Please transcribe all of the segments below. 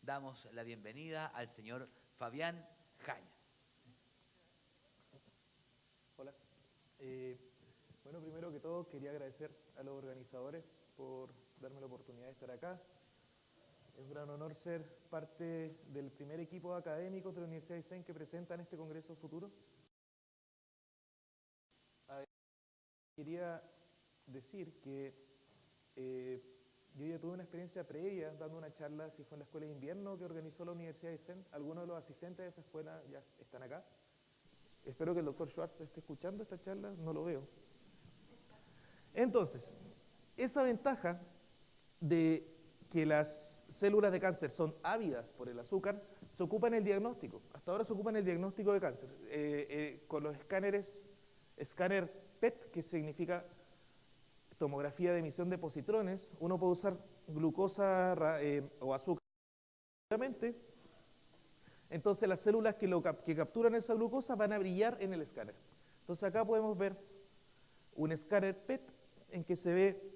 damos la bienvenida al señor Fabián Jaña. Hola. Bueno, primero que todo quería agradecer a los organizadores por darme la oportunidad de estar acá. Es un gran honor ser parte del primer equipo académico de la Universidad de Aysén que presentan este Congreso Futuro. Quería decir que yo ya tuve una experiencia previa dando una charla que fue en la Escuela de Invierno que organizó la Universidad de Aysén. Algunos de los asistentes de esa escuela ya están acá. Espero que el doctor Schwartz esté escuchando esta charla, no lo veo. Entonces, esa ventaja de que las células de cáncer son ávidas por el azúcar se ocupa en el diagnóstico. Hasta ahora se ocupa en el diagnóstico de cáncer con los escáner PET, que significa tomografía de emisión de positrones. Uno puede usar glucosa o azúcar. Entonces las células que capturan esa glucosa van a brillar en el escáner. Entonces acá podemos ver un escáner PET en que se ve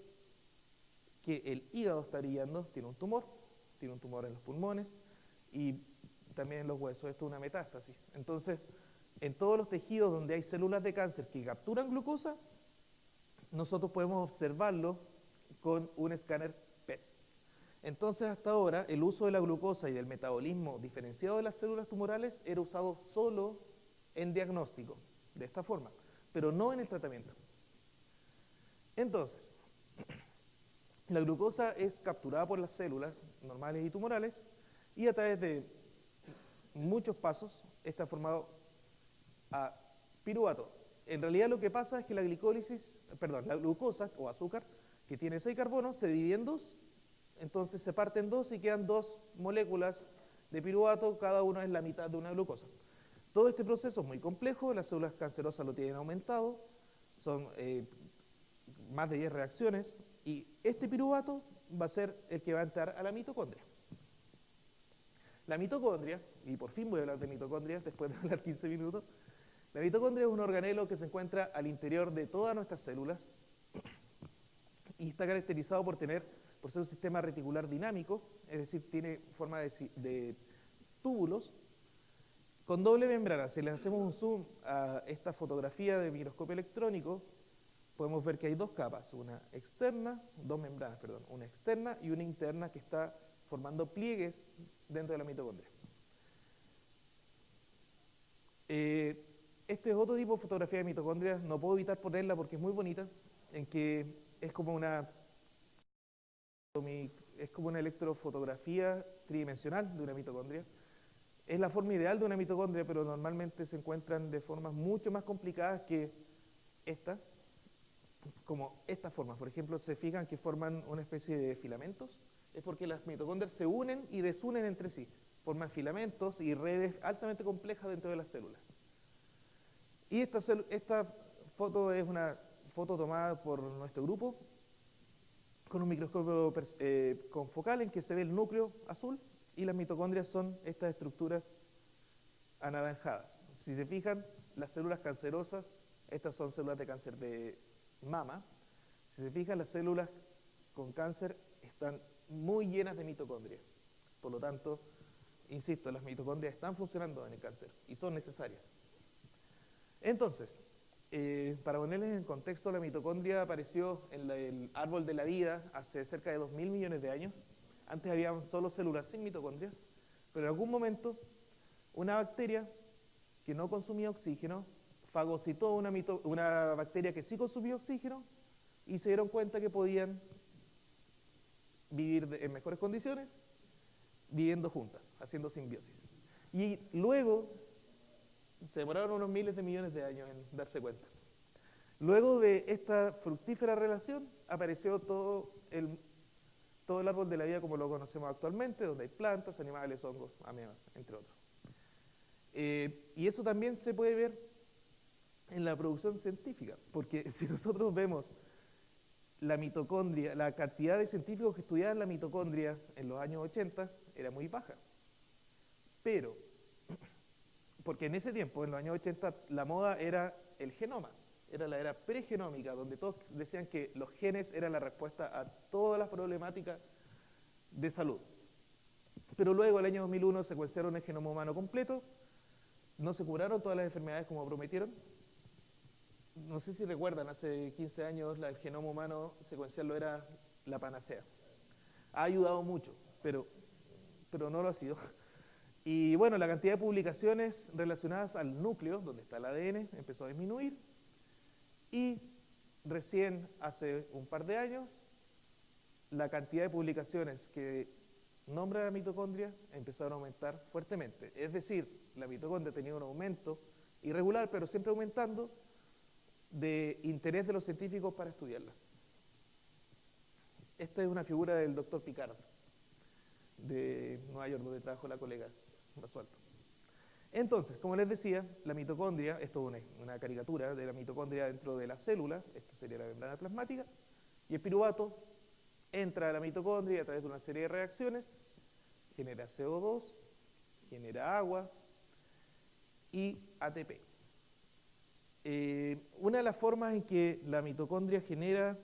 que el hígado está brillando, tiene un tumor en los pulmones y también en los huesos. Esto es una metástasis. Entonces, en todos los tejidos donde hay células de cáncer que capturan glucosa, nosotros podemos observarlo con un escáner PET. Entonces, hasta ahora, el uso de la glucosa y del metabolismo diferenciado de las células tumorales era usado solo en diagnóstico, de esta forma, pero no en el tratamiento. Entonces, la glucosa es capturada por las células normales y tumorales y a través de muchos pasos está formado a piruvato. En realidad lo que pasa es que la glucosa o azúcar que tiene 6 carbonos se divide en 2, entonces se parte en 2 y quedan 2 moléculas de piruvato, cada una es la mitad de una glucosa. Todo este proceso es muy complejo, las células cancerosas lo tienen aumentado, son más de 10 reacciones, y este piruvato va a ser el que va a entrar a la mitocondria. La mitocondria, y por fin voy a hablar de mitocondria después de hablar 15 minutos, la mitocondria es un organelo que se encuentra al interior de todas nuestras células y está caracterizado por ser un sistema reticular dinámico, es decir, tiene forma de túbulos con doble membrana. Si le hacemos un zoom a esta fotografía de microscopio electrónico, podemos ver que hay dos capas, una externa y una interna que está formando pliegues dentro de la mitocondria. Este es otro tipo de fotografía de mitocondria, no puedo evitar ponerla porque es muy bonita, en que es como una electrofotografía tridimensional de una mitocondria. Es la forma ideal de una mitocondria, pero normalmente se encuentran de formas mucho más complicadas que esta, como estas formas. Por ejemplo, se fijan que forman una especie de filamentos, es porque las mitocondrias se unen y desunen entre sí, forman filamentos y redes altamente complejas dentro de las células. Y esta foto es una foto tomada por nuestro grupo con un microscopio confocal en que se ve el núcleo azul y las mitocondrias son estas estructuras anaranjadas. Si se fijan, las células cancerosas, estas son células de cáncer de mama. Si se fijan, las células con cáncer están muy llenas de mitocondrias. Por lo tanto, insisto, las mitocondrias están funcionando en el cáncer y son necesarias. Entonces, para ponerles en contexto, la mitocondria apareció en el árbol de la vida hace cerca de 2.000 millones de años. Antes había solo células sin mitocondrias, pero en algún momento una bacteria que no consumía oxígeno fagocitó una bacteria que sí consumía oxígeno y se dieron cuenta que podían vivir en mejores condiciones viviendo juntas, haciendo simbiosis. Y luego se demoraron unos miles de millones de años en darse cuenta. Luego de esta fructífera relación apareció todo el árbol de la vida como lo conocemos actualmente, donde hay plantas, animales, hongos, amebas, entre otros. Y eso también se puede ver en la producción científica, porque si nosotros vemos la mitocondria, la cantidad de científicos que estudiaban la mitocondria en los años 80 era muy baja. Pero, porque en ese tiempo, en los años 80, la moda era el genoma, era la era pregenómica, donde todos decían que los genes eran la respuesta a todas las problemáticas de salud. Pero luego, el año 2001, secuenciaron el genoma humano completo, no se curaron todas las enfermedades como prometieron. No sé si recuerdan, hace 15 años el genoma humano secuenciarlo era la panacea. Ha ayudado mucho, pero no lo ha sido. Y bueno, la cantidad de publicaciones relacionadas al núcleo, donde está el ADN, empezó a disminuir. Y recién, hace un par de años, la cantidad de publicaciones que nombran la mitocondria empezaron a aumentar fuertemente. Es decir, la mitocondria tenía un aumento irregular, pero siempre aumentando, de interés de los científicos para estudiarla. Esta es una figura del doctor Picard, de Nueva York, donde trabajó la colega Basualto. Entonces, como les decía, la mitocondria, esto es una caricatura de la mitocondria dentro de la célula, esto sería la membrana plasmática, y el piruvato entra a la mitocondria y a través de una serie de reacciones genera CO2, genera agua y ATP. Una de las formas en que la mitocondria genera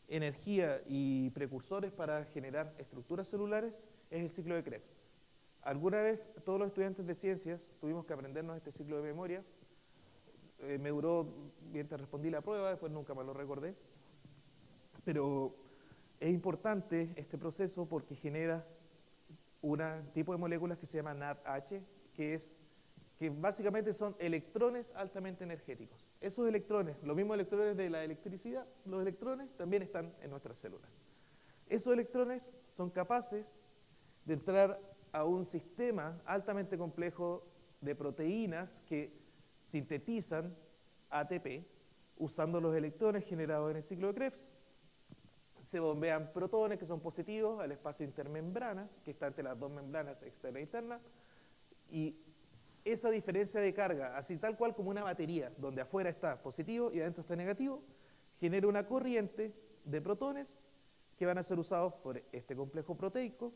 energía y precursores para generar estructuras celulares es el ciclo de Krebs. Alguna vez todos los estudiantes de ciencias tuvimos que aprendernos este ciclo de memoria. Me duró mientras respondí la prueba, después nunca más lo recordé. Pero es importante este proceso porque genera un tipo de moléculas que se llama NADH, que básicamente son electrones altamente energéticos. Esos electrones, los mismos electrones de la electricidad, los electrones también están en nuestras células. Esos electrones son capaces de entrar a un sistema altamente complejo de proteínas que sintetizan ATP usando los electrones generados en el ciclo de Krebs. Se bombean protones que son positivos al espacio intermembrana, que está entre las dos membranas externa e interna, y esa diferencia de carga, así tal cual como una batería, donde afuera está positivo y adentro está negativo, genera una corriente de protones que van a ser usados por este complejo proteico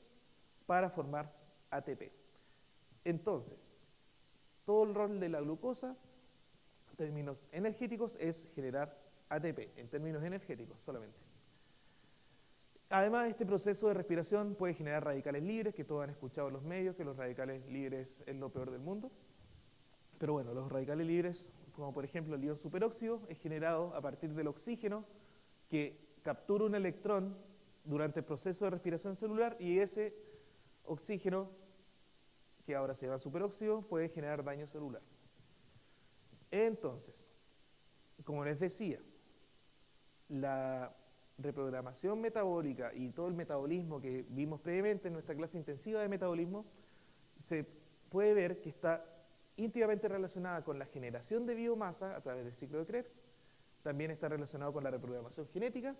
para formar ATP. Entonces, todo el rol de la glucosa, en términos energéticos, es generar ATP, en términos energéticos solamente. Además, este proceso de respiración puede generar radicales libres, que todos han escuchado en los medios, que los radicales libres es lo peor del mundo. Pero bueno, los radicales libres, como por ejemplo el ion superóxido, es generado a partir del oxígeno que captura un electrón durante el proceso de respiración celular y ese oxígeno, que ahora se llama superóxido, puede generar daño celular. Entonces, como les decía, la reprogramación metabólica y todo el metabolismo que vimos previamente en nuestra clase intensiva de metabolismo, se puede ver que está íntimamente relacionada con la generación de biomasa a través del ciclo de Krebs, también está relacionado con la reprogramación genética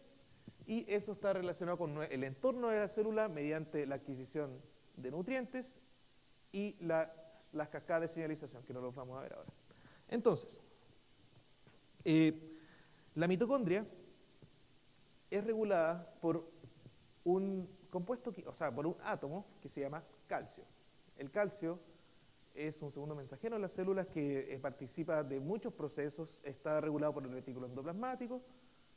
y eso está relacionado con el entorno de la célula mediante la adquisición de nutrientes y las cascadas de señalización, que no los vamos a ver ahora. Entonces, la mitocondria es regulada por un compuesto, por un átomo que se llama calcio. El calcio es un segundo mensajero en las células que participa de muchos procesos, está regulado por el retículo endoplasmático,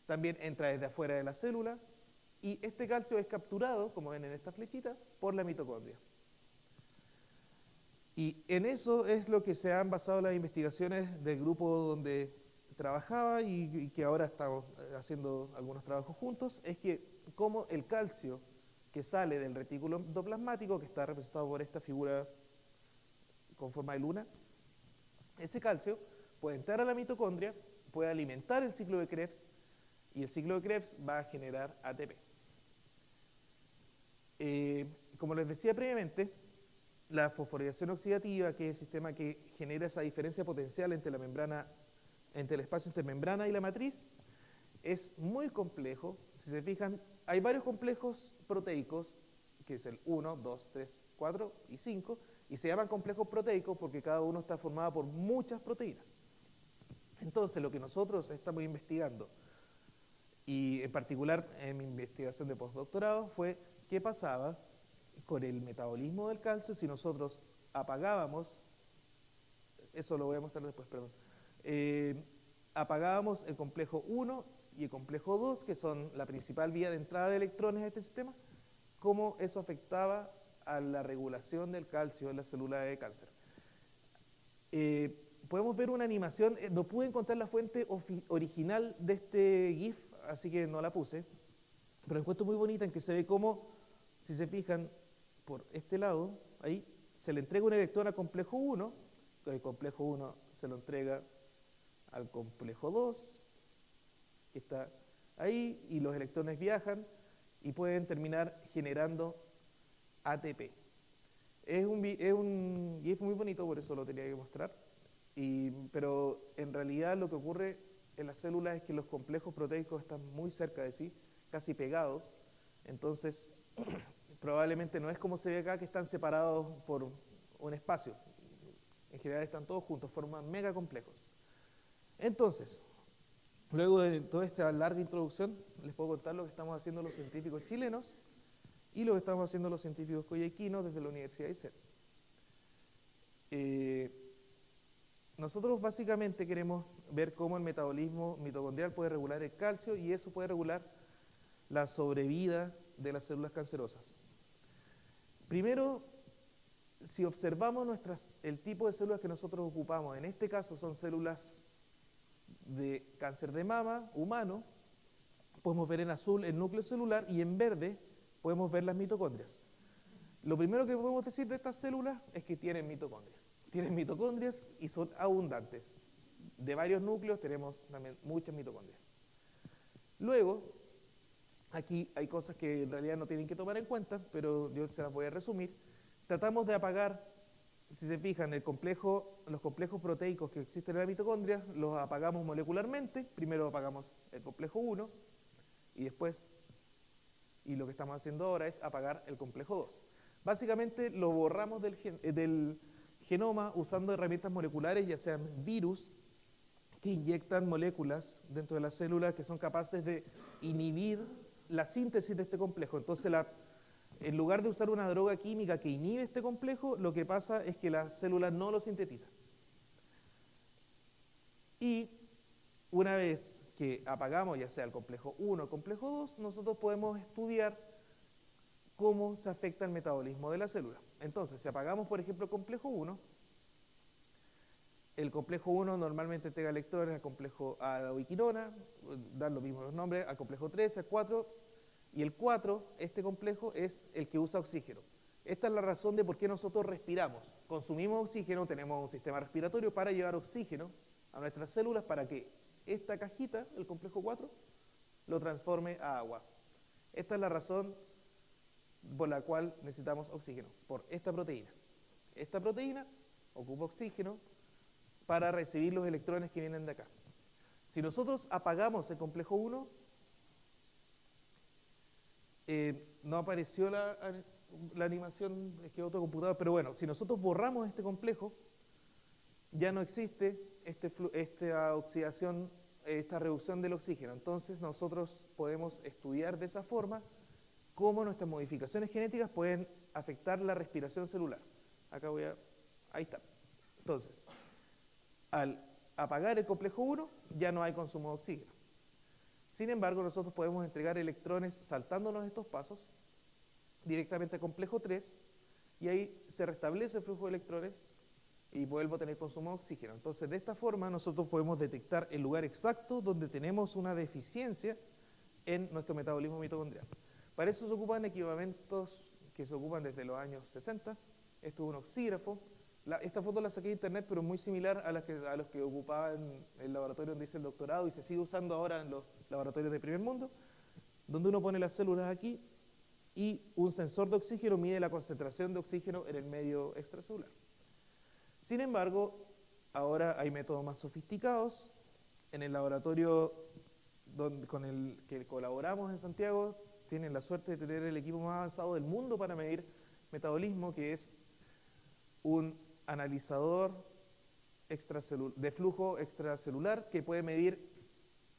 también entra desde afuera de la célula y este calcio es capturado, como ven en esta flechita, por la mitocondria. Y en eso es lo que se han basado las investigaciones del grupo donde trabajaba y que ahora estamos haciendo algunos trabajos juntos, es que como el calcio que sale del retículo endoplasmático, que está representado por esta figura con forma de luna, ese calcio puede entrar a la mitocondria, puede alimentar el ciclo de Krebs y el ciclo de Krebs va a generar ATP. Como les decía previamente, la fosforilación oxidativa, que es el sistema que genera esa diferencia potencial entre la membrana, entre el espacio intermembrana y la matriz, es muy complejo. Si se fijan, hay varios complejos proteicos, que es el 1, 2, 3, 4 y 5, y se llaman complejos proteicos porque cada uno está formado por muchas proteínas. Entonces, lo que nosotros estamos investigando, y en particular en mi investigación de postdoctorado, fue qué pasaba con el metabolismo del calcio si nosotros apagábamos, eso lo voy a mostrar después, perdón, apagábamos el complejo 1 y el complejo 2, que son la principal vía de entrada de electrones a este sistema, cómo eso afectaba a la regulación del calcio en la célula de cáncer. Podemos ver una animación, no pude encontrar la fuente original de este GIF, así que no la puse, pero la encuentro muy bonita en que se ve cómo, si se fijan por este lado, ahí se le entrega un electrón al complejo 1, el complejo 1 se lo entrega al complejo 2, que está ahí, y los electrones viajan y pueden terminar generando ATP. Es un GIF muy bonito, por eso lo tenía que mostrar, pero en realidad lo que ocurre en las células es que los complejos proteicos están muy cerca de sí, casi pegados, entonces probablemente no es como se ve acá, que están separados por un espacio. En general están todos juntos, forman megacomplejos. Entonces, luego de toda esta larga introducción, les puedo contar lo que estamos haciendo los científicos chilenos y lo que estamos haciendo los científicos coyhaiquinos desde la Universidad de ISET. Nosotros básicamente queremos ver cómo el metabolismo mitocondrial puede regular el calcio y eso puede regular la sobrevida de las células cancerosas. Primero, si observamos el tipo de células que nosotros ocupamos, en este caso son células de cáncer de mama humano, podemos ver en azul el núcleo celular y en verde podemos ver las mitocondrias. Lo primero que podemos decir de estas células es que tienen mitocondrias. Tienen mitocondrias y son abundantes. De varios núcleos tenemos también muchas mitocondrias. Luego, aquí hay cosas que en realidad no tienen que tomar en cuenta, pero yo se las voy a resumir. Tratamos de apagar, si se fijan, los complejos proteicos que existen en la mitocondria, los apagamos molecularmente. Primero apagamos el complejo 1 y después, y lo que estamos haciendo ahora es apagar el complejo 2. Básicamente lo borramos del genoma usando herramientas moleculares, ya sean virus, que inyectan moléculas dentro de las células que son capaces de inhibir la síntesis de este complejo. Entonces, en lugar de usar una droga química que inhibe este complejo, lo que pasa es que la célula no lo sintetiza. Y una vez que apagamos ya sea el complejo 1 o el complejo 2, nosotros podemos estudiar cómo se afecta el metabolismo de la célula. Entonces, si apagamos, por ejemplo, el complejo 1 normalmente entrega electrones a la ubiquinona, dan lo mismo los nombres, al complejo 3, al 4, y el 4, este complejo, es el que usa oxígeno. Esta es la razón de por qué nosotros respiramos. Consumimos oxígeno, tenemos un sistema respiratorio para llevar oxígeno a nuestras células para que esta cajita, el complejo 4, lo transforme a agua. Esta es la razón por la cual necesitamos oxígeno, por esta proteína. Esta proteína ocupa oxígeno para recibir los electrones que vienen de acá. Si nosotros apagamos el complejo 1, no apareció la animación, es que otro computador, pero bueno, si nosotros borramos este complejo, ya no existe esta oxidación, esta reducción del oxígeno. Entonces nosotros podemos estudiar de esa forma cómo nuestras modificaciones genéticas pueden afectar la respiración celular. Ahí está. Entonces, al apagar el complejo 1, ya no hay consumo de oxígeno. Sin embargo, nosotros podemos entregar electrones saltándonos estos pasos directamente al complejo 3 y ahí se restablece el flujo de electrones y vuelvo a tener consumo de oxígeno. Entonces, de esta forma, nosotros podemos detectar el lugar exacto donde tenemos una deficiencia en nuestro metabolismo mitocondrial. Para eso se ocupan equipamientos que se ocupan desde los años 60. Esto es un oxígrafo. Esta foto la saqué de internet, pero muy similar a los que ocupaba en el laboratorio donde hice el doctorado y se sigue usando ahora en los laboratorios de primer mundo, donde uno pone las células aquí y un sensor de oxígeno mide la concentración de oxígeno en el medio extracelular. Sin embargo, ahora hay métodos más sofisticados. En el laboratorio con el que colaboramos en Santiago, tienen la suerte de tener el equipo más avanzado del mundo para medir metabolismo, que es un analizador de flujo extracelular que puede medir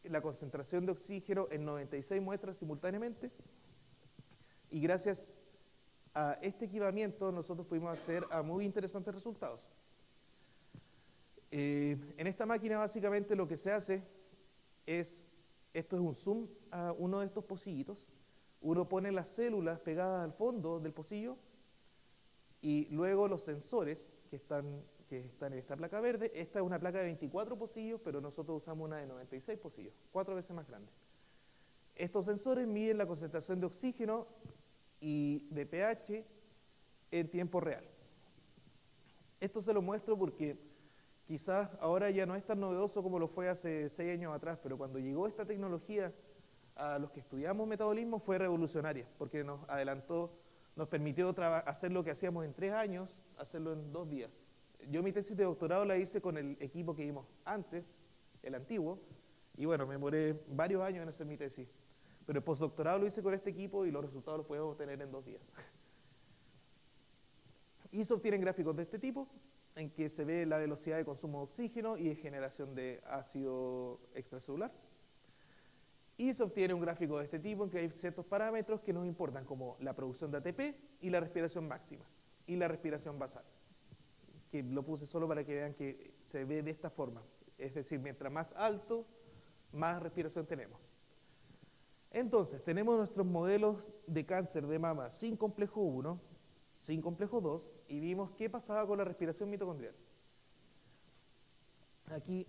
la concentración de oxígeno en 96 muestras simultáneamente. Y gracias a este equipamiento nosotros pudimos acceder a muy interesantes resultados. En esta máquina básicamente lo que se hace es, esto es un zoom a uno de estos pocillitos, uno pone las células pegadas al fondo del pocillo Y luego los sensores que están en esta placa verde. Esta es una placa de 24 pocillos, pero nosotros usamos una de 96 pocillos, 4 veces más grande. Estos sensores miden la concentración de oxígeno y de pH en tiempo real. Esto se lo muestro porque quizás ahora ya no es tan novedoso como lo fue hace 6 años atrás, pero cuando llegó esta tecnología a los que estudiamos metabolismo fue revolucionaria, porque nos adelantó, nos permitió hacer lo que hacíamos en 3 años, hacerlo en 2 días. Yo mi tesis de doctorado la hice con el equipo que vimos antes, el antiguo, y bueno, me demoré varios años en hacer mi tesis. Pero el postdoctorado lo hice con este equipo y los resultados los podemos obtener en 2 días. Y se obtienen gráficos de este tipo, en que se ve la velocidad de consumo de oxígeno y de generación de ácido extracelular. Y se obtiene un gráfico de este tipo, en que hay ciertos parámetros que nos importan, como la producción de ATP y la respiración máxima, y la respiración basal, que lo puse solo para que vean que se ve de esta forma. Es decir, mientras más alto, más respiración tenemos. Entonces, tenemos nuestros modelos de cáncer de mama sin complejo 1, sin complejo 2, y vimos qué pasaba con la respiración mitocondrial. Aquí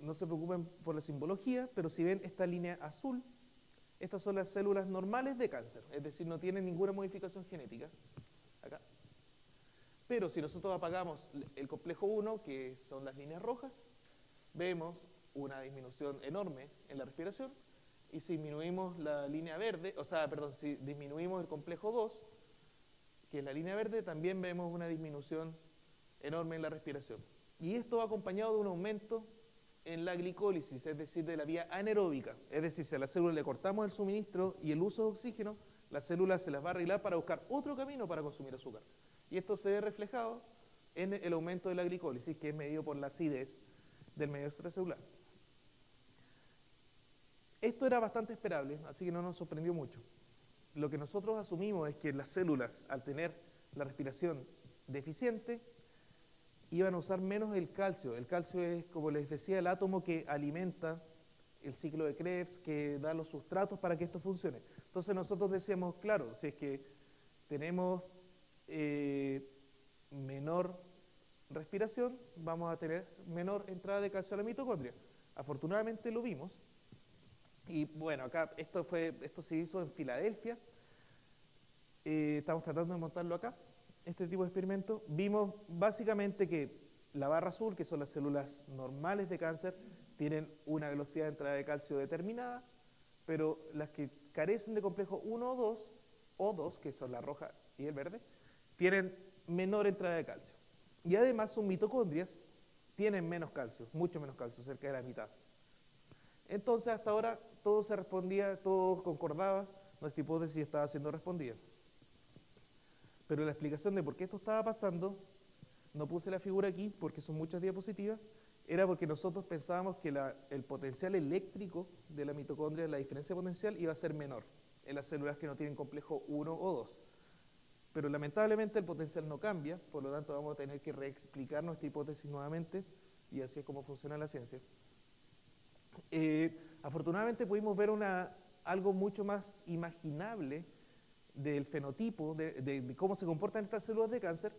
no se preocupen por la simbología, pero si ven esta línea azul, estas son las células normales de cáncer, es decir, no tienen ninguna modificación genética. Acá. Pero si nosotros apagamos el complejo 1, que son las líneas rojas, vemos una disminución enorme en la respiración, y si disminuimos la línea verde, si disminuimos el complejo 2, que es la línea verde, también vemos una disminución enorme en la respiración. Y esto va acompañado de un aumento en la glicólisis, es decir, de la vía anaeróbica. Es decir, si a la célula le cortamos el suministro y el uso de oxígeno, la célula se las va a arreglar para buscar otro camino para consumir azúcar. Y esto se ve reflejado en el aumento de la glicólisis, que es medido por la acidez del medio extracelular. Esto era bastante esperable, así que no nos sorprendió mucho. Lo que nosotros asumimos es que las células, al tener la respiración deficiente, iban a usar menos el calcio. El calcio es, como les decía, el átomo que alimenta el ciclo de Krebs, que da los sustratos para que esto funcione. Entonces nosotros decíamos, claro, si es que tenemos menor respiración, vamos a tener menor entrada de calcio a la mitocondria. Afortunadamente lo vimos. Y bueno, acá esto se hizo en Filadelfia. Estamos tratando de montarlo acá, este tipo de experimento. Vimos básicamente que la barra azul, que son las células normales de cáncer, tienen una velocidad de entrada de calcio determinada, pero las que carecen de complejo 1 o 2, que son la roja y el verde, tienen menor entrada de calcio. Y además sus mitocondrias tienen menos calcio, mucho menos calcio, cerca de la mitad. Entonces hasta ahora todo se respondía, todo concordaba, nuestra hipótesis estaba siendo respondida. Pero la explicación de por qué esto estaba pasando, no puse la figura aquí porque son muchas diapositivas, era porque nosotros pensábamos que el potencial eléctrico de la mitocondria, la diferencia potencial, iba a ser menor en las células que no tienen complejo 1 o 2. Pero lamentablemente el potencial no cambia, por lo tanto vamos a tener que reexplicar nuestra hipótesis nuevamente, y así es como funciona la ciencia. Afortunadamente pudimos ver algo mucho más imaginable del fenotipo, de cómo se comportan estas células de cáncer,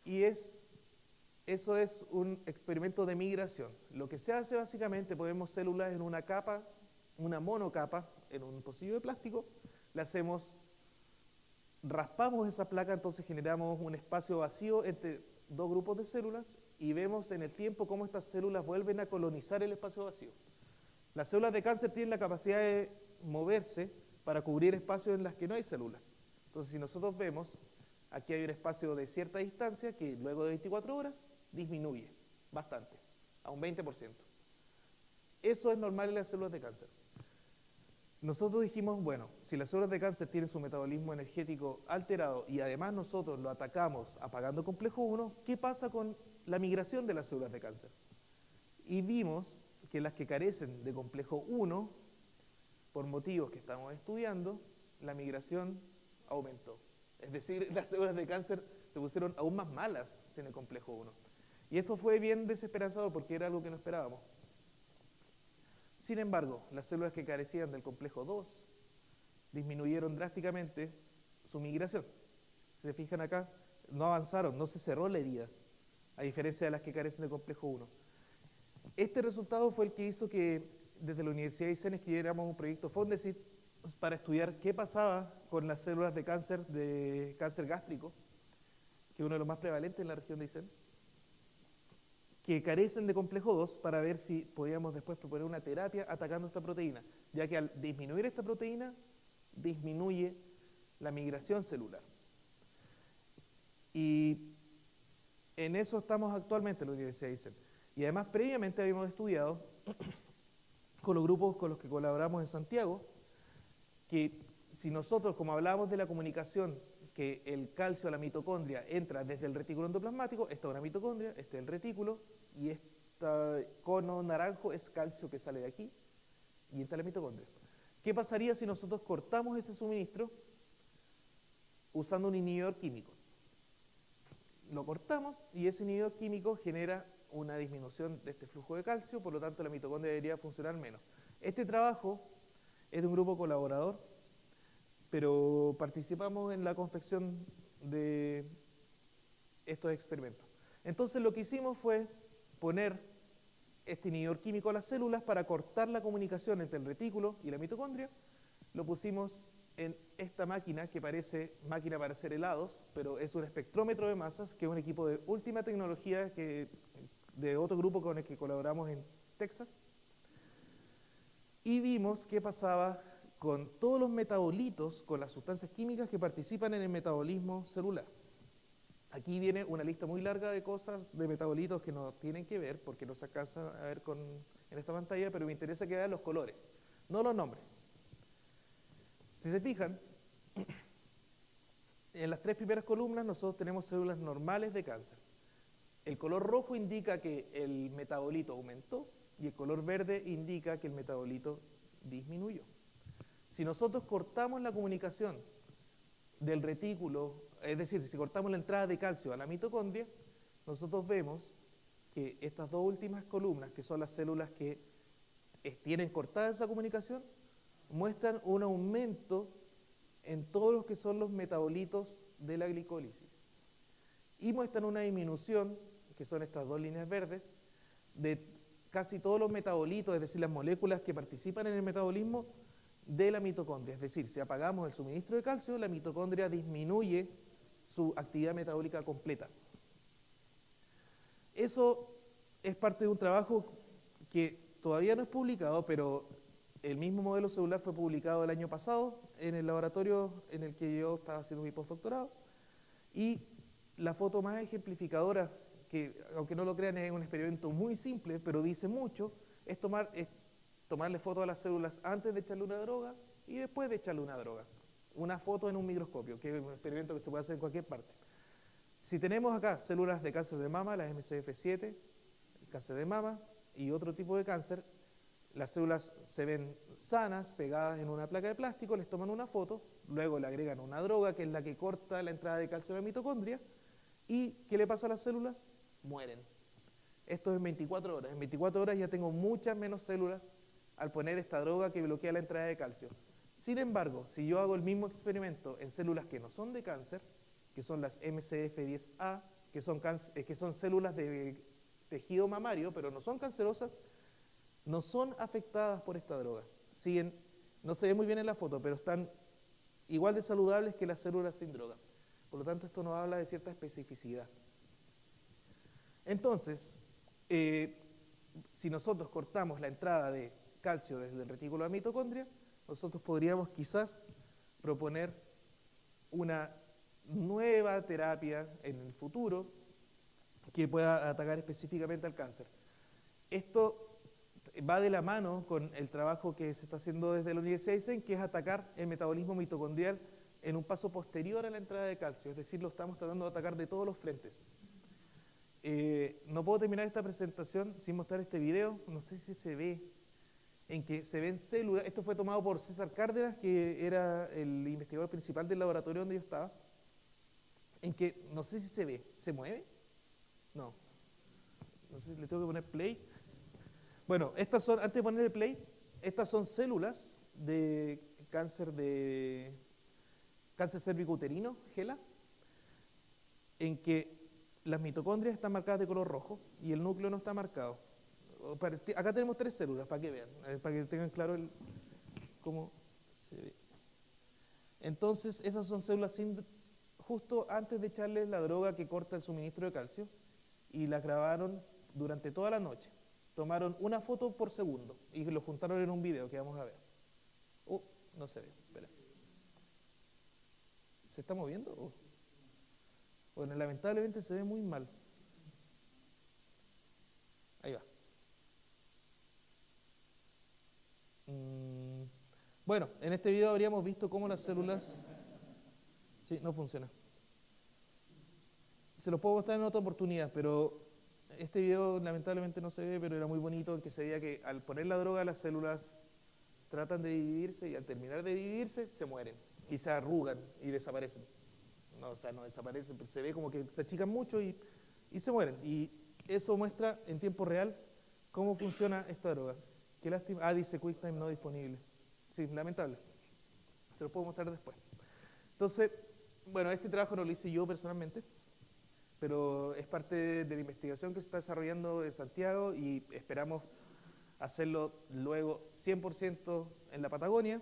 y eso es un experimento de migración. Lo que se hace básicamente, ponemos células en una capa, una monocapa, en un pocillo de plástico, raspamos esa placa, entonces generamos un espacio vacío entre dos grupos de células y vemos en el tiempo cómo estas células vuelven a colonizar el espacio vacío. Las células de cáncer tienen la capacidad de moverse para cubrir espacios en las que no hay células. Entonces, si nosotros vemos, aquí hay un espacio de cierta distancia que luego de 24 horas disminuye bastante, a un 20%. Eso es normal en las células de cáncer. Nosotros dijimos, bueno, si las células de cáncer tienen su metabolismo energético alterado y además nosotros lo atacamos apagando complejo 1, ¿qué pasa con la migración de las células de cáncer? Y vimos que las que carecen de complejo 1, por motivos que estamos estudiando, la migración aumentó. Es decir, las células de cáncer se pusieron aún más malas sin el complejo 1. Y esto fue bien desesperanzador porque era algo que no esperábamos. Sin embargo, las células que carecían del complejo 2 disminuyeron drásticamente su migración. Si se fijan acá, no avanzaron, no se cerró la herida, a diferencia de las que carecen de complejo 1. Este resultado fue el que hizo que desde la Universidad de Aysén escribiéramos un proyecto Fondesit para estudiar qué pasaba con las células de cáncer gástrico, que es uno de los más prevalentes en la región de Aysén, que carecen de complejo 2, para ver si podíamos después proponer una terapia atacando esta proteína, ya que al disminuir esta proteína, disminuye la migración celular. Y en eso estamos actualmente en la Universidad de Aysén. Y además previamente habíamos estudiado con los grupos con los que colaboramos en Santiago, que si nosotros, como hablábamos de la comunicación, que el calcio a la mitocondria entra desde el retículo endoplasmático, esta es una mitocondria, este es el retículo, y este cono naranjo es calcio que sale de aquí, y entra la mitocondria. ¿Qué pasaría si nosotros cortamos ese suministro usando un inhibidor químico? Lo cortamos y ese inhibidor químico genera una disminución de este flujo de calcio, por lo tanto la mitocondria debería funcionar menos. Este trabajo es de un grupo colaborador, pero participamos en la confección de estos experimentos. Entonces lo que hicimos fue poner este inhibidor químico a las células para cortar la comunicación entre el retículo y la mitocondria. Lo pusimos en esta máquina que parece máquina para hacer helados, pero es un espectrómetro de masas, que es un equipo de última tecnología de otro grupo con el que colaboramos en Texas. Y vimos qué pasaba con todos los metabolitos, con las sustancias químicas que participan en el metabolismo celular. Aquí viene una lista muy larga de cosas, de metabolitos que no tienen que ver, porque no se alcanza a ver en esta pantalla, pero me interesa que vean los colores, no los nombres. Si se fijan, en las 3 primeras columnas nosotros tenemos células normales de cáncer. El color rojo indica que el metabolito aumentó y el color verde indica que el metabolito disminuyó. Si nosotros cortamos la comunicación del retículo, es decir, si cortamos la entrada de calcio a la mitocondria, nosotros vemos que estas 2 últimas columnas, que son las células que tienen cortada esa comunicación, muestran un aumento en todos los que son los metabolitos de la glicólisis. Y muestran una disminución, que son estas 2 líneas verdes, de casi todos los metabolitos, es decir, las moléculas que participan en el metabolismo de la mitocondria. Es decir, si apagamos el suministro de calcio, la mitocondria disminuye su actividad metabólica completa. Eso es parte de un trabajo que todavía no es publicado, pero el mismo modelo celular fue publicado el año pasado en el laboratorio en el que yo estaba haciendo mi postdoctorado. Y la foto más ejemplificadora, que aunque no lo crean es un experimento muy simple, pero dice mucho, es tomarle fotos a las células antes de echarle una droga y después de echarle una droga. Una foto en un microscopio, que es un experimento que se puede hacer en cualquier parte. Si tenemos acá células de cáncer de mama, las MCF7, cáncer de mama y otro tipo de cáncer, las células se ven sanas, pegadas en una placa de plástico, les toman una foto, luego le agregan una droga que es la que corta la entrada de calcio a la mitocondria, y ¿qué le pasa a las células? Mueren. Esto es en 24 horas. En 24 horas ya tengo muchas menos células al poner esta droga que bloquea la entrada de calcio. Sin embargo, si yo hago el mismo experimento en células que no son de cáncer, que son las MCF10A, que son células de tejido mamario, pero no son cancerosas, no son afectadas por esta droga. No se ve muy bien en la foto, pero están igual de saludables que las células sin droga. Por lo tanto, esto nos habla de cierta especificidad. Entonces, si nosotros cortamos la entrada de calcio desde el retículo a la mitocondria, nosotros podríamos quizás proponer una nueva terapia en el futuro que pueda atacar específicamente al cáncer. Esto va de la mano con el trabajo que se está haciendo desde la Universidad de Aysén, que es atacar el metabolismo mitocondrial en un paso posterior a la entrada de calcio, es decir, lo estamos tratando de atacar de todos los frentes. No puedo terminar esta presentación sin mostrar este video, no sé si se ve, en que se ven células. Esto fue tomado por César Cárdenas, que era el investigador principal del laboratorio donde yo estaba, en que, no sé si se ve, ¿se mueve? No sé si le tengo que poner play. Bueno, estas son, antes de ponerle play, estas son células de cáncer cervicouterino, GELA. en que las mitocondrias están marcadas de color rojo y el núcleo no está marcado. Acá tenemos 3 células, para que vean, para que tengan claro cómo se ve. Entonces, esas son células justo antes de echarles la droga que corta el suministro de calcio, y las grabaron durante toda la noche. Tomaron una foto por segundo y lo juntaron en un video que vamos a ver. No se ve, espera. ¿Se está moviendo? Bueno, lamentablemente se ve muy mal. Ahí va. Bueno, en este video habríamos visto cómo las células... Sí, no funciona. Se los puedo mostrar en otra oportunidad, pero este video lamentablemente no se ve, pero era muy bonito, en que se veía que al poner la droga las células tratan de dividirse y al terminar de dividirse se mueren y se arrugan y desaparecen. No, o sea, no desaparecen, pero se ve como que se achican mucho y se mueren. Y eso muestra en tiempo real cómo funciona esta droga. Qué lástima. Dice QuickTime no disponible. Sí, lamentable. Se lo puedo mostrar después. Entonces, bueno, este trabajo no lo hice yo personalmente, pero es parte de la investigación que se está desarrollando en Santiago y esperamos hacerlo luego 100% en la Patagonia.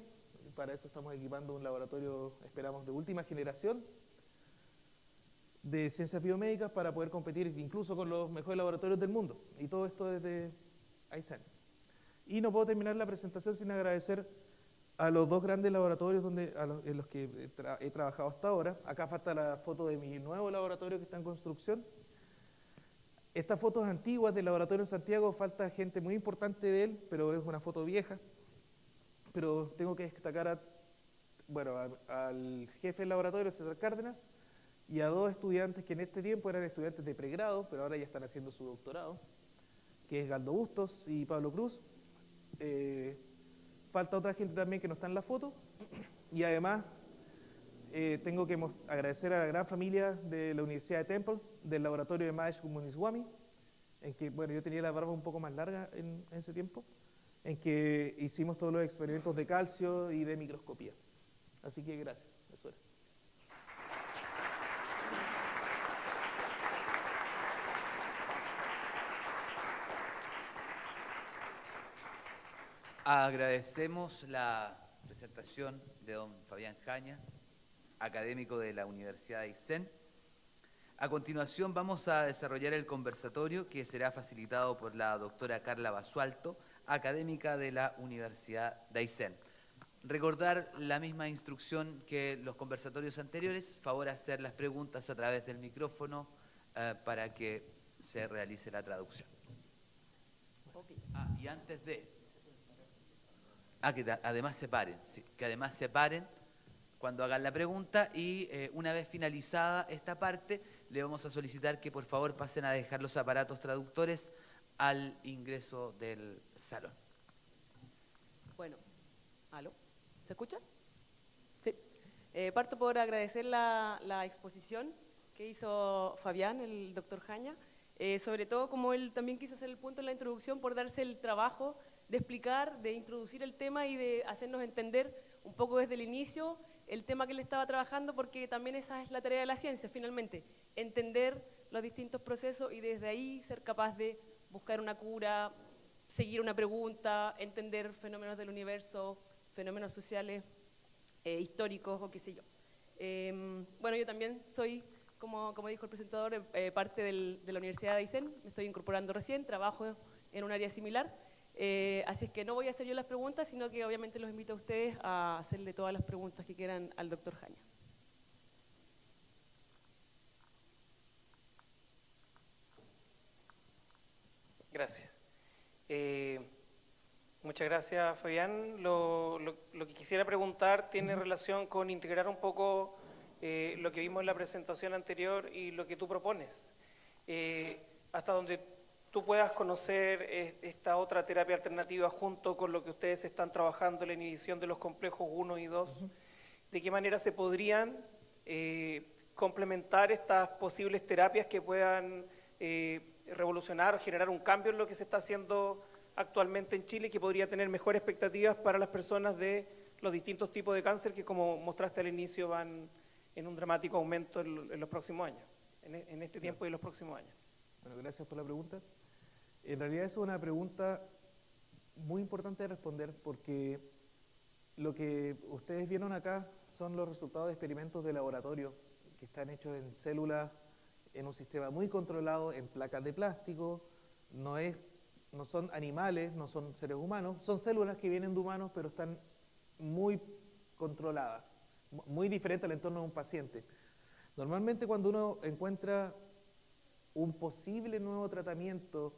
Para eso estamos equipando un laboratorio, esperamos, de última generación de ciencias biomédicas para poder competir incluso con los mejores laboratorios del mundo. Y todo esto desde Aysén. Y no puedo terminar la presentación sin agradecer a los 2 grandes laboratorios en los que he trabajado hasta ahora. Acá falta la foto de mi nuevo laboratorio que está en construcción. Estas fotos antiguas del laboratorio en Santiago, falta gente muy importante de él, pero es una foto vieja. Pero tengo que destacar al jefe del laboratorio, César Cárdenas, y a 2 estudiantes que en este tiempo eran estudiantes de pregrado, pero ahora ya están haciendo su doctorado, que es Galdo Bustos y Pablo Cruz. Falta otra gente también que no está en la foto, y además tengo que agradecer a la gran familia de la Universidad de Temple, del laboratorio de Mahesh Kumariswamy, en que, bueno, yo tenía la barba un poco más larga en ese tiempo, en que hicimos todos los experimentos de calcio y de microscopía. Así que gracias, eso era. Agradecemos la presentación de don Fabián Jaña, académico de la Universidad de Aysén. A continuación vamos a desarrollar el conversatorio que será facilitado por la doctora Carla Basualto, académica de la Universidad de Aysén. Recordar la misma instrucción que los conversatorios anteriores, favor hacer las preguntas a través del micrófono para que se realice la traducción. Okay. Y antes de... que además se paren, sí, que además se paren cuando hagan la pregunta y una vez finalizada esta parte, le vamos a solicitar que por favor pasen a dejar los aparatos traductores al ingreso del salón. Bueno, ¿aló? ¿Se escucha? Sí. Parto por agradecer la exposición que hizo Fabián, el doctor Jaña, sobre todo como él también quiso hacer el punto en la introducción por darse el trabajo de explicar, de introducir el tema y de hacernos entender un poco desde el inicio el tema que él estaba trabajando, porque también esa es la tarea de la ciencia, finalmente, entender los distintos procesos y desde ahí ser capaz de buscar una cura, seguir una pregunta, entender fenómenos del universo, fenómenos sociales, históricos o qué sé yo. Bueno, yo también soy, como dijo el presentador, parte de la Universidad de Aysén, me estoy incorporando recién, trabajo en un área similar. Así es que no voy a hacer yo las preguntas, sino que obviamente los invito a ustedes a hacerle todas las preguntas que quieran al doctor Jaña. Gracias. Muchas gracias, Fabián. Lo que quisiera preguntar tiene relación con integrar un poco lo que vimos en la presentación anterior y lo que tú propones. Hasta donde tú puedas conocer esta otra terapia alternativa junto con lo que ustedes están trabajando, la inhibición de los complejos 1 y 2, ¿de qué manera se podrían complementar estas posibles terapias que puedan revolucionar o generar un cambio en lo que se está haciendo actualmente en Chile, que podría tener mejores expectativas para las personas de los distintos tipos de cáncer que, como mostraste al inicio, van en un dramático aumento en los próximos años? en este tiempo y en los próximos años? Bueno, gracias por la pregunta. En realidad es una pregunta muy importante de responder porque lo que ustedes vieron acá son los resultados de experimentos de laboratorio que están hechos en células, en un sistema muy controlado, en placas de plástico, no son animales, no son seres humanos, son células que vienen de humanos pero están muy controladas, muy diferente al entorno de un paciente. Normalmente cuando uno encuentra un posible nuevo tratamiento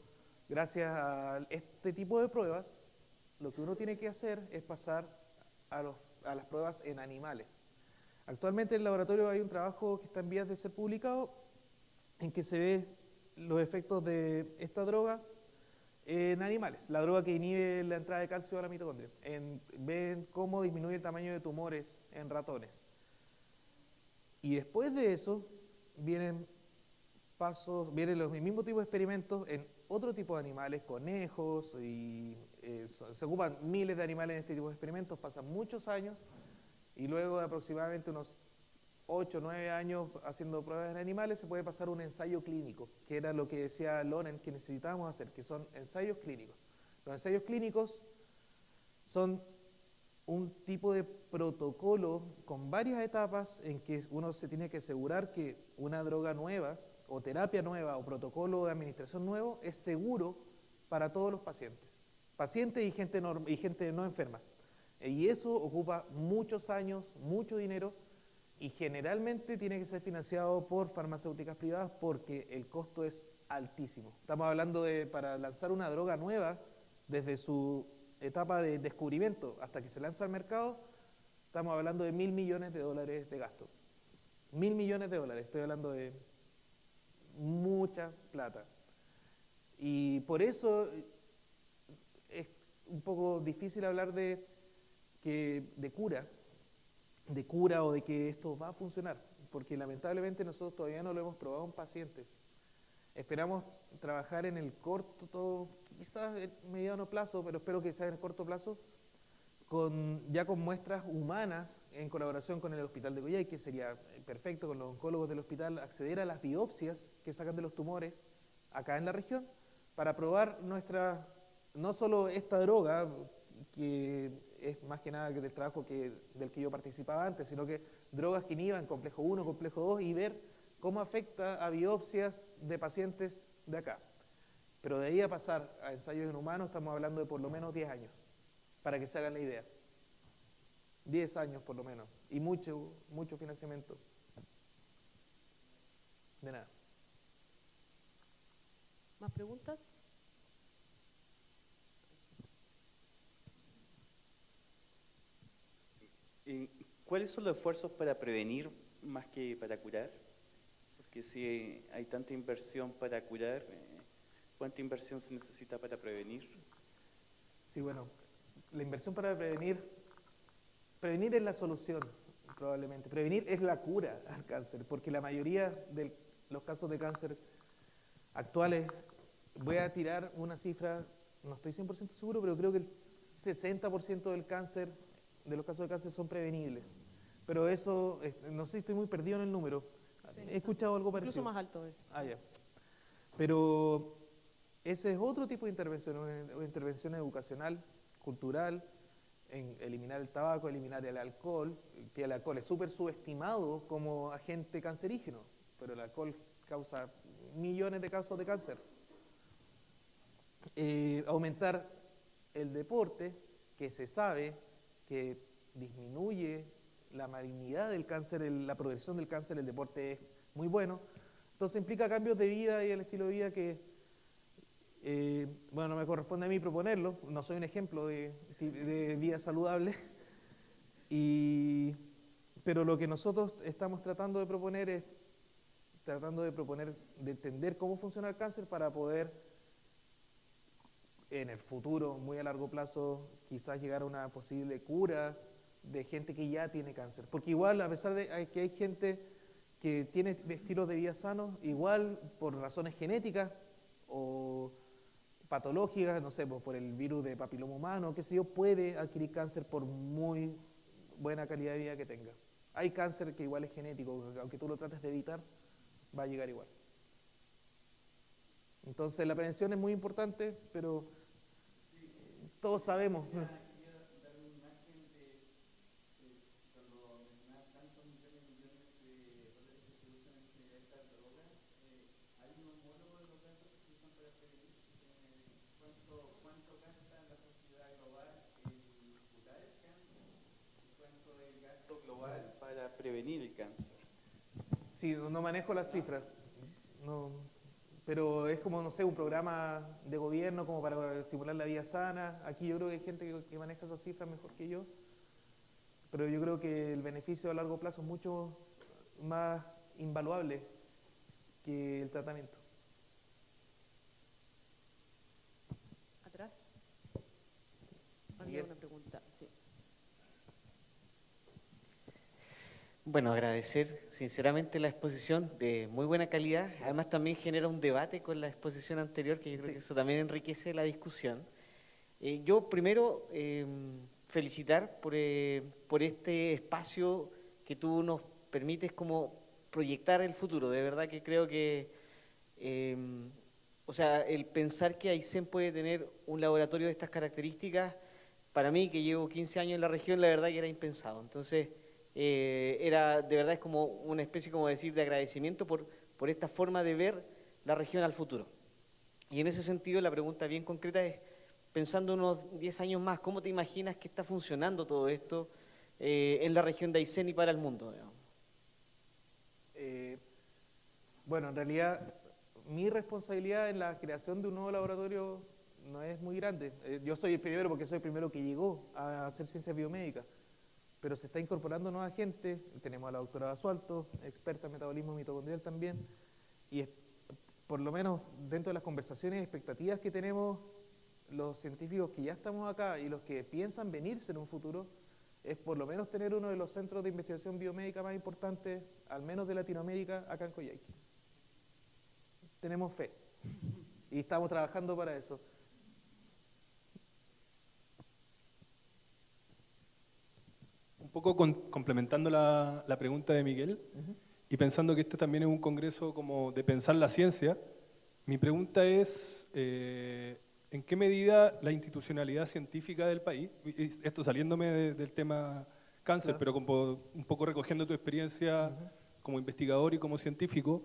gracias a este tipo de pruebas, lo que uno tiene que hacer es pasar a las pruebas en animales. Actualmente en el laboratorio hay un trabajo que está en vías de ser publicado en que se ve los efectos de esta droga en animales, la droga que inhibe la entrada de calcio a la mitocondria. Ven cómo disminuye el tamaño de tumores en ratones. Y después de eso vienen los mismos tipos de experimentos en otro tipo de animales, conejos, y se ocupan miles de animales en este tipo de experimentos, pasan muchos años, y luego de aproximadamente unos 8 o 9 años haciendo pruebas en animales, se puede pasar un ensayo clínico, que era lo que decía Loren que necesitábamos hacer, que son ensayos clínicos. Los ensayos clínicos son un tipo de protocolo con varias etapas en que uno se tiene que asegurar que una droga nueva o terapia nueva o protocolo de administración nuevo es seguro para todos los pacientes y gente no enferma. Y eso ocupa muchos años, mucho dinero, y generalmente tiene que ser financiado por farmacéuticas privadas porque el costo es altísimo. Estamos hablando para lanzar una droga nueva, desde su etapa de descubrimiento hasta que se lanza al mercado, estamos hablando de $1.000 millones de gasto. $1.000 millones, estoy hablando de mucha plata. Y por eso es un poco difícil hablar de cura o de que esto va a funcionar, porque lamentablemente nosotros todavía no lo hemos probado en pacientes. Esperamos trabajar en el corto, quizás en mediano plazo, pero espero que sea en el corto plazo, ya con muestras humanas en colaboración con el Hospital de Coyhai, que sería perfecto con los oncólogos del hospital, acceder a las biopsias que sacan de los tumores acá en la región para probar no solo esta droga, que es más que nada del trabajo del que yo participaba antes, sino que drogas que inhiban complejo 1, complejo 2 y ver cómo afecta a biopsias de pacientes de acá. Pero de ahí a pasar a ensayos en humanos estamos hablando de por lo menos 10 años, para que se hagan la idea. 10 años por lo menos, y mucho financiamiento. De nada. ¿Más preguntas? ¿Cuáles son los esfuerzos para prevenir más que para curar? Porque si hay tanta inversión para curar, ¿cuánta inversión se necesita para prevenir? Sí, bueno, la inversión para prevenir es la solución, probablemente. Prevenir es la cura al cáncer, porque la mayoría de los casos de cáncer actuales, voy a tirar una cifra, no estoy 100% seguro, pero creo que el 60% de los casos de cáncer son prevenibles. Pero eso, no sé, estoy muy perdido en el número. Sí, he escuchado algo parecido. Incluso más alto es. Ah, ya. Pero ese es otro tipo de intervención, una intervención educacional, cultural, en eliminar el tabaco, eliminar el alcohol, que el alcohol es súper subestimado como agente cancerígeno, pero el alcohol causa millones de casos de cáncer. Aumentar el deporte, que se sabe que disminuye la malignidad del cáncer, la progresión del cáncer, el deporte es muy bueno. Entonces implica cambios de vida y el estilo de vida que, no me corresponde a mí proponerlo, no soy un ejemplo de vida saludable, pero lo que nosotros estamos tratando de proponer es de entender cómo funciona el cáncer para poder en el futuro, muy a largo plazo, quizás llegar a una posible cura de gente que ya tiene cáncer. Porque igual, a pesar de que hay gente que tiene estilos de vida sanos, igual por razones genéticas o patológicas, no sé, por el virus de papiloma humano, qué sé yo, puede adquirir cáncer por muy buena calidad de vida que tenga. Hay cáncer que igual es genético, aunque tú lo trates de evitar, va a llegar igual. Entonces la prevención es muy importante, pero todos sabemos. Global para prevenir el cáncer. Sí, no manejo las cifras, no, pero es como, no sé, un programa de gobierno como para estimular la vida sana. Aquí yo creo que hay gente que maneja esas cifras mejor que yo, pero yo creo que el beneficio a largo plazo es mucho más invaluable que el tratamiento. Atrás. Había Miguel. una pregunta, sí. Bueno, agradecer sinceramente la exposición de muy buena calidad. Además también genera un debate con la exposición anterior, que yo creo Sí. que eso también enriquece la discusión. Yo primero felicitar por este espacio que tú nos permites como proyectar el futuro. De verdad que creo que, o sea, el pensar que Aysén puede tener un laboratorio de estas características, para mí que llevo 15 años en la región, la verdad que era impensado. Entonces, de verdad es como una especie, como decir, de agradecimiento por esta forma de ver la región al futuro. Y en ese sentido la pregunta bien concreta es, pensando unos 10 años más, ¿cómo te imaginas que está funcionando todo esto en la región de Aysén y para el mundo, digamos? Bueno, en realidad mi responsabilidad en la creación de un nuevo laboratorio no es muy grande. Yo soy el primero porque soy el primero que llegó a hacer ciencias biomédicas, pero se está incorporando nueva gente. Tenemos a la doctora Basualto, experta en metabolismo mitocondrial también, y por lo menos dentro de las conversaciones y expectativas que tenemos los científicos que ya estamos acá y los que piensan venirse en un futuro, es por lo menos tener uno de los centros de investigación biomédica más importantes, al menos de Latinoamérica, acá en Coyhaique. Tenemos fe y estamos trabajando para eso. Un poco complementando la pregunta de Miguel, y pensando que este también es un congreso como de pensar la ciencia, mi pregunta es, ¿en qué medida la institucionalidad científica del país, y esto saliéndome del tema cáncer, Claro. pero como un poco recogiendo tu experiencia como investigador y como científico,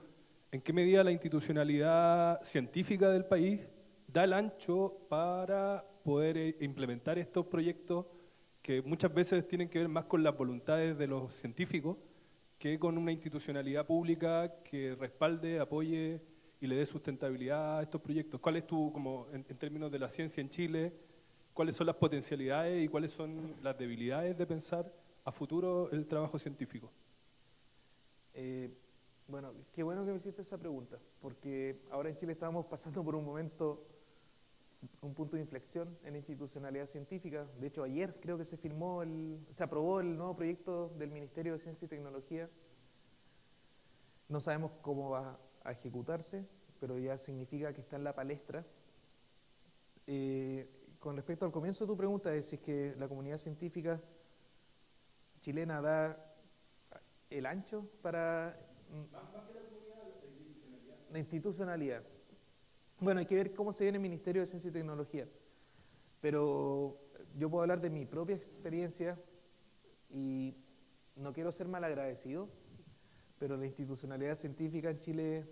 ¿en qué medida la institucionalidad científica del país da el ancho para poder implementar estos proyectos que muchas veces tienen que ver más con las voluntades de los científicos que con una institucionalidad pública que respalde, apoye y le dé sustentabilidad a estos proyectos? ¿Cuál es como en términos de la ciencia en Chile, cuáles son las potencialidades y cuáles son las debilidades de pensar a futuro el trabajo científico? Bueno, qué bueno que me hiciste esa pregunta, porque ahora en Chile estamos pasando por un punto de inflexión en la institucionalidad científica. De hecho, ayer creo que se aprobó el nuevo proyecto del Ministerio de Ciencia y Tecnología. No sabemos cómo va a ejecutarse, pero ya significa que está en la palestra. Con respecto al comienzo de tu pregunta, de si es que la comunidad científica chilena da el ancho para la institucionalidad. Bueno, hay que ver cómo se viene el Ministerio de Ciencia y Tecnología, pero yo puedo hablar de mi propia experiencia y no quiero ser malagradecido, pero la institucionalidad científica en Chile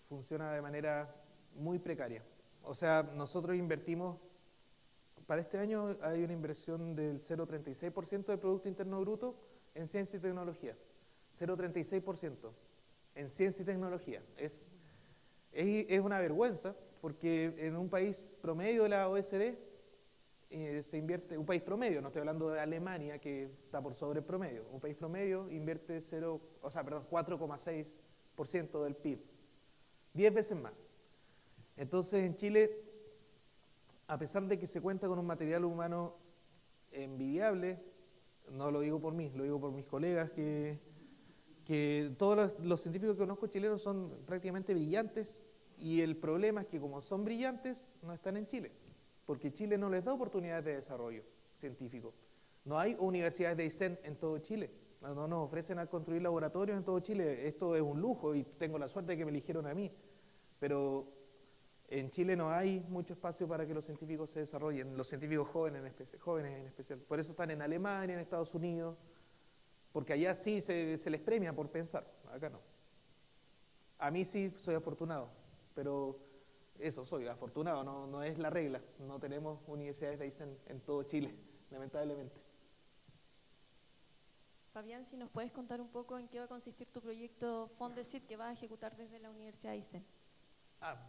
funciona de manera muy precaria. O sea, nosotros invertimos, para este año hay una inversión del 0,36% del Producto Interno Bruto en ciencia y tecnología. 0,36% en ciencia y tecnología. Es una vergüenza, porque en un país promedio de la OECD se invierte, un país promedio, no estoy hablando de Alemania que está por sobre el promedio, un país promedio invierte 4,6% del PIB, 10 veces más. Entonces en Chile, a pesar de que se cuenta con un material humano envidiable, no lo digo por mí, lo digo por mis colegas, que todos los científicos que conozco chilenos son prácticamente brillantes, y el problema es que como son brillantes, no están en Chile, porque Chile no les da oportunidades de desarrollo científico. No hay universidades de Aysén en todo Chile. No nos ofrecen a construir laboratorios en todo Chile. Esto es un lujo y tengo la suerte de que me eligieron a mí. Pero en Chile no hay mucho espacio para que los científicos se desarrollen, los científicos jóvenes en especial. Por eso están en Alemania, en Estados Unidos, porque allá sí se les premia por pensar, acá no. A mí sí soy afortunado, pero eso, soy afortunado, no es la regla. No tenemos universidades de Aysén en todo Chile, lamentablemente. Fabián, si nos puedes contar un poco en qué va a consistir tu proyecto Fondesit que vas a ejecutar desde la Universidad de Aysén.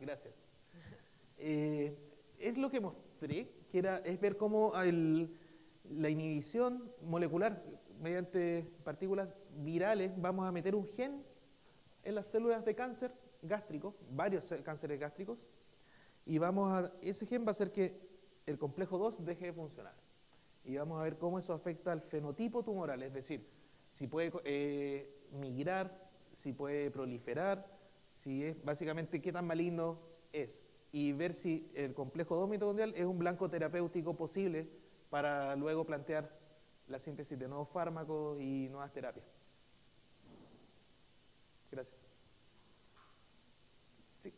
Gracias. Es lo que mostré, es ver cómo la inhibición molecular mediante partículas virales, vamos a meter un gen en las células de cáncer gástrico, varios cánceres gástricos, y ese gen va a hacer que el complejo 2 deje de funcionar. Y vamos a ver cómo eso afecta al fenotipo tumoral, es decir, si puede migrar, si puede proliferar, si es básicamente qué tan maligno es, y ver si el complejo 2 mitocondrial es un blanco terapéutico posible para luego plantear la síntesis de nuevos fármacos y nuevas terapias. Gracias. Sí.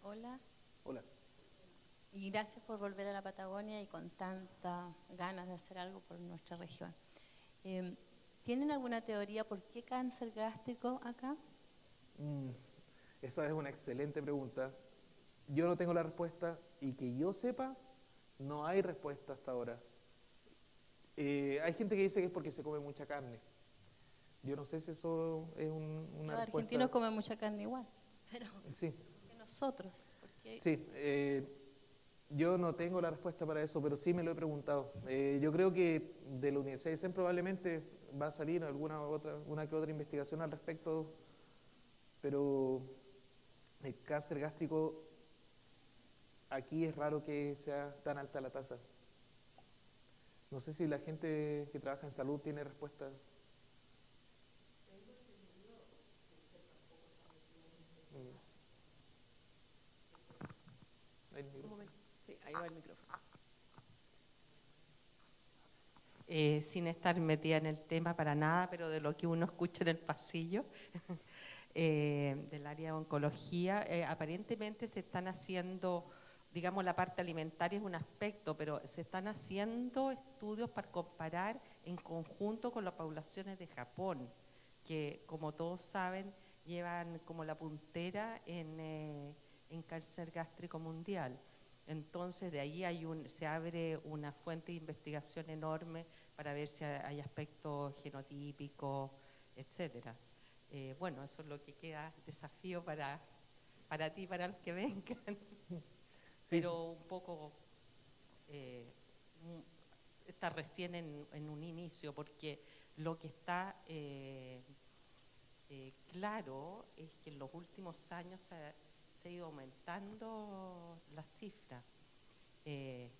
Hola. Hola. Y gracias por volver a la Patagonia y con tanta ganas de hacer algo por nuestra región. ¿Tienen alguna teoría por qué cáncer gástrico acá? Esa es una excelente pregunta. Yo no tengo la respuesta y que yo sepa, no hay respuesta hasta ahora. Hay gente que dice que es porque se come mucha carne. Yo no sé si eso es una Los respuesta. argentinos comen mucha carne igual, pero Sí. que nosotros. Porque Sí, yo no tengo la respuesta para eso, pero sí me lo he preguntado. Yo creo que de la Universidad de Aysén probablemente va a salir una que otra investigación al respecto, pero el cáncer gástrico aquí es raro que sea tan alta la tasa. No sé si la gente que trabaja en salud tiene respuesta. Un momento. Sí, ahí va el micrófono. Sin estar metida en el tema para nada, pero de lo que uno escucha en el pasillo del área de oncología, aparentemente se están haciendo, digamos, la parte alimentaria es un aspecto, pero se están haciendo estudios para comparar en conjunto con las poblaciones de Japón, que como todos saben llevan como la puntera en cáncer gástrico mundial. Entonces, de ahí se abre una fuente de investigación enorme para ver si hay aspectos genotípicos, etcétera. Bueno, eso es lo que queda desafío para ti y para los que vengan. Sí. Pero un poco está recién en un inicio, porque lo que está claro es que en los últimos años se ha ido aumentando la cifra de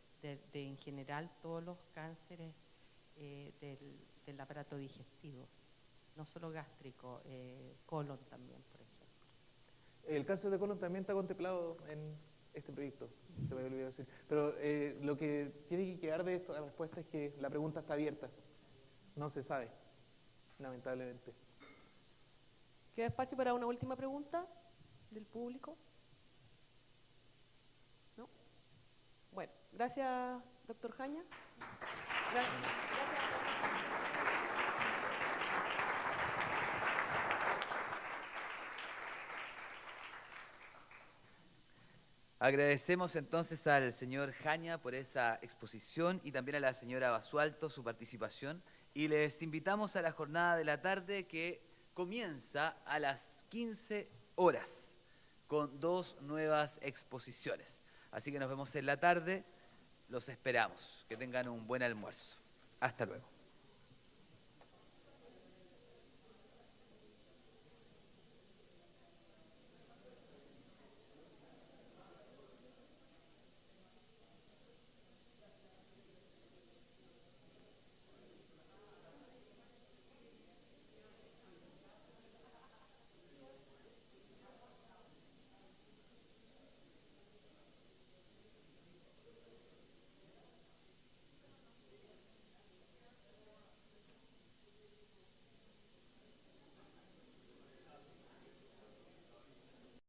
en general todos los cánceres del aparato digestivo, no solo gástrico, colon también, por ejemplo. El cáncer de colon también está contemplado en este proyecto, se me olvidó decir. Pero lo que tiene que quedar de esto, la respuesta es que la pregunta está abierta. No se sabe, lamentablemente. ¿Queda espacio para una última pregunta del público? ¿No? Bueno, gracias, doctor Jaña. Gracias. Agradecemos entonces al señor Jaña por esa exposición y también a la señora Basualto su participación. Y les invitamos a la jornada de la tarde que comienza a las 15 horas con 2 nuevas exposiciones. Así que nos vemos en la tarde, los esperamos. Que tengan un buen almuerzo. Hasta luego.